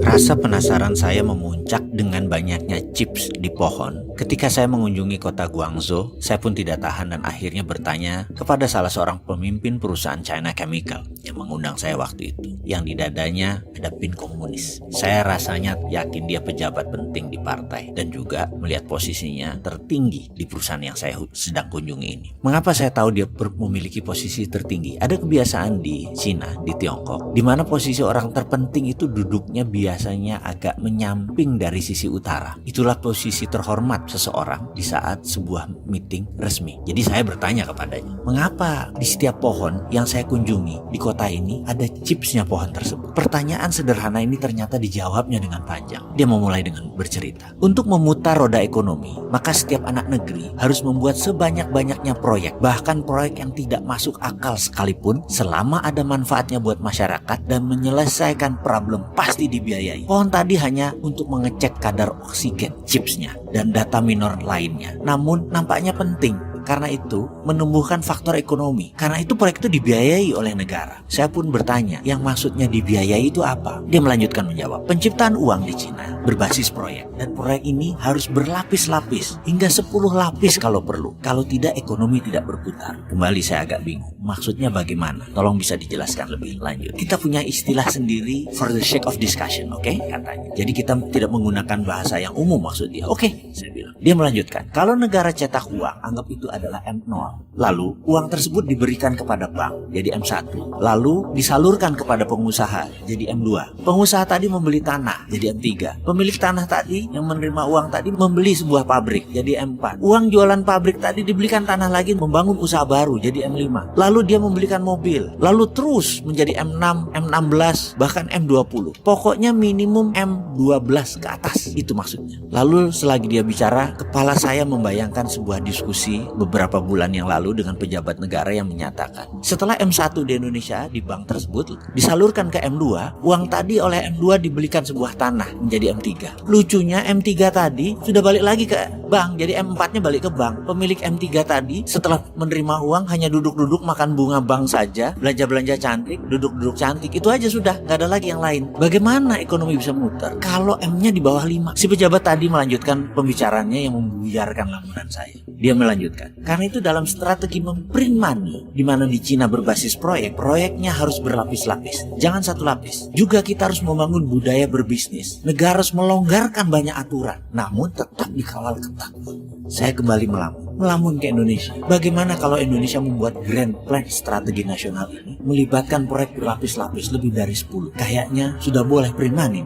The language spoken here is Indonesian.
Rasa penasaran saya memuncak dengan banyaknya chips di pohon. Ketika saya mengunjungi kota Guangzhou, saya pun tidak tahan dan akhirnya bertanya kepada salah seorang pemimpin perusahaan China Chemical yang mengundang saya waktu itu. Yang di dadanya ada pin komunis. Saya rasanya yakin dia pejabat penting di partai dan juga melihat posisinya tertinggi di perusahaan yang saya sedang kunjungi ini. Mengapa saya tahu dia memiliki posisi tertinggi? Ada kebiasaan di Cina, di Tiongkok, di mana posisi orang terpenting itu duduknya biasanya agak menyamping dari sisi utara. Itulah posisi terhormat seseorang di saat sebuah meeting resmi. Jadi saya bertanya kepadanya, mengapa di setiap pohon yang saya kunjungi di kota ini ada chipsnya pohon tersebut? Pertanyaan sederhana ini ternyata dijawabnya dengan panjang. Dia memulai dengan bercerita, untuk memutar roda ekonomi, maka setiap anak negeri harus membuat sebanyak-banyaknya proyek, bahkan proyek yang tidak masuk akal sekalipun, selama ada manfaatnya buat masyarakat dan menyelesaikan problem pasti dibiayai. Pohon tadi hanya untuk mengecek kadar oksigen chipsnya dan data minor lainnya. Namun nampaknya penting. Karena itu menumbuhkan faktor ekonomi. Karena itu proyek itu dibiayai oleh negara. Saya pun bertanya, yang maksudnya dibiayai itu apa? Dia melanjutkan menjawab, penciptaan uang di Cina berbasis proyek. Dan proyek ini harus berlapis-lapis, hingga 10 lapis kalau perlu. Kalau tidak, ekonomi tidak berputar. Kembali saya agak bingung. Maksudnya bagaimana? Tolong bisa dijelaskan lebih lanjut. Kita punya istilah sendiri for the sake of discussion, oke? Katanya. Jadi kita tidak menggunakan bahasa yang umum maksud dia. Oke, saya bilang. Dia melanjutkan, kalau negara cetak uang, anggap itu adalah M0. Lalu uang tersebut diberikan kepada bank jadi M1. Lalu disalurkan kepada pengusaha jadi M2. Pengusaha tadi membeli tanah jadi M3. Pemilik tanah tadi yang menerima uang tadi membeli sebuah pabrik jadi M4. Uang jualan pabrik tadi dibelikan tanah lagi membangun usaha baru jadi M5. Lalu dia membelikan mobil. Lalu terus menjadi M6, M16, bahkan M20. Pokoknya minimum M12 ke atas. Itu maksudnya. Lalu selagi dia bicara, kepala saya membayangkan sebuah diskusi beberapa bulan yang lalu dengan pejabat negara yang menyatakan setelah M1 di Indonesia di bank tersebut disalurkan ke M2, uang tadi oleh M2 dibelikan sebuah tanah menjadi M3. Lucunya M3 tadi sudah balik lagi ke bank, jadi M4-nya balik ke bank. Pemilik M3 tadi setelah menerima uang hanya duduk-duduk makan bunga bank saja, belanja-belanja cantik, duduk-duduk cantik, itu aja sudah, nggak ada lagi yang lain. Bagaimana ekonomi bisa muter kalau M-nya di bawah 5? Si pejabat tadi melanjutkan pembicaraannya yang membuyarkan lamunan saya. Dia melanjutkan, karena itu dalam strategi memprint money, di mana di Cina berbasis proyek, proyeknya harus berlapis-lapis, jangan satu lapis. Juga kita harus membangun budaya berbisnis. Negara harus melonggarkan banyak aturan, namun tetap dikawal ketat. Saya kembali melamun ke Indonesia. Bagaimana kalau Indonesia membuat grand plan strategi nasional ini, melibatkan proyek berlapis-lapis lebih dari 10? Kayaknya sudah boleh print money.